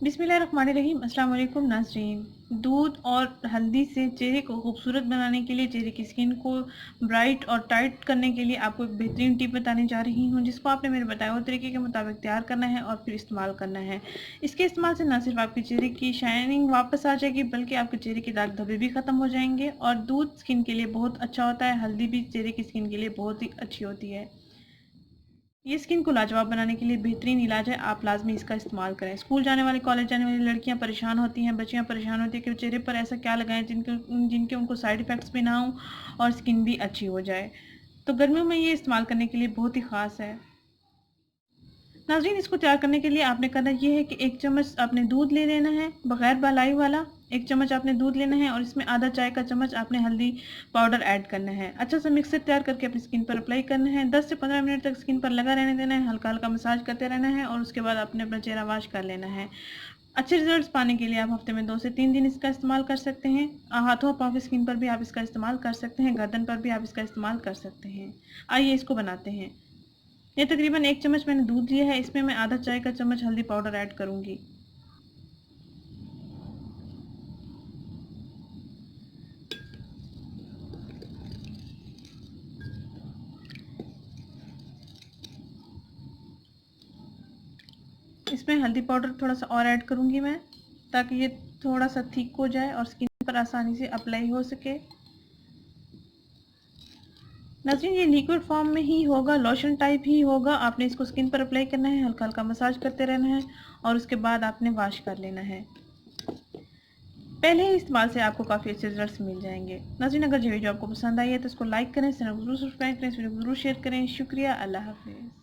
बिस्मिल्लाहिर्रहमानिर्रहीम। अस्सलाम वालेकुम नाज़रीन। दूध और हल्दी से चेहरे को खूबसूरत बनाने के लिए, चेहरे की स्किन को ब्राइट और टाइट करने के लिए आपको एक बेहतरीन टिप बताने जा रही हूँ, जिसको आपने मेरे बताए हुए तरीके के मुताबिक तैयार करना है और फिर इस्तेमाल करना है। इसके इस्तेमाल से न सिर्फ आपके चेहरे की शाइनिंग वापस आ जाएगी, बल्कि आपके चेहरे के दाग धब्बे भी ख़त्म हो जाएंगे। और दूध स्किन के लिए बहुत अच्छा होता है, हल्दी भी चेहरे की स्किन के लिए बहुत ही अच्छी होती है। ये स्किन को लाजवाब बनाने के लिए बेहतरीन इलाज है, आप लाजमी इसका इस्तेमाल करें। स्कूल जाने वाली, कॉलेज जाने वाली लड़कियां परेशान होती हैं, बच्चियां परेशान होती हैं कि चेहरे पर ऐसा क्या लगाएं जिनके उनको साइड इफ़ेक्ट्स भी ना हों और स्किन भी अच्छी हो जाए। तो गर्मियों में ये इस्तेमाल करने के लिए बहुत ही ख़ास है। नाज़रीन, इसको तैयार करने के लिए आपने करना ये है कि 1 चम्मच आपने दूध ले लेना है, बग़ैर मलाई वाला। 1 चम्मच आपने दूध लेना है और इसमें आधा चाय का चम्मच आपने हल्दी पाउडर ऐड करना है। अच्छा सा मिक्सर तैयार करके अपनी स्किन पर अप्लाई करना है। 10 से 15 मिनट तक स्किन पर लगा रहने देना है, हल्का-हल्का मसाज करते रहना है और उसके बाद आपने अपना चेहरा वॉश कर लेना है। अच्छे रिजल्ट्स पाने के लिए आप हफ्ते में 2 से 3 दिन इसका इस्तेमाल कर सकते हैं। हाथों पाँव की स्किन पर भी आप इसका इस्तेमाल कर सकते हैं, गर्दन पर भी आप इसका इस्तेमाल कर सकते हैं। आइए इसको बनाते हैं। ये तकरीबन 1 चम्मच मैंने दूध लिया है, इसमें मैं आधा चाय का चम्मच हल्दी पाउडर ऐड करूँगी। इसमें हल्दी पाउडर थोड़ा सा और ऐड करूँगी मैं, ताकि ये थोड़ा सा थिक हो जाए और स्किन पर आसानी से अप्लाई हो सके। नाज़रीन, ये लिक्विड फॉर्म में ही होगा, लोशन टाइप ही होगा। आपने इसको स्किन पर अप्लाई करना है, हल्का हल्का मसाज करते रहना है और उसके बाद आपने वॉश कर लेना है। पहले ही इस्तेमाल से आपको काफ़ी अच्छे रिजल्ट्स मिल जाएंगे। नाज़रीन, अगर ये वीडियो आपको पसंद आई है तो इसको लाइक करें, चैनल को जरूर सब्सक्राइब करें, इस वीडियो को जरूर शेयर करें। शुक्रिया, अल्लाह हाफिज़।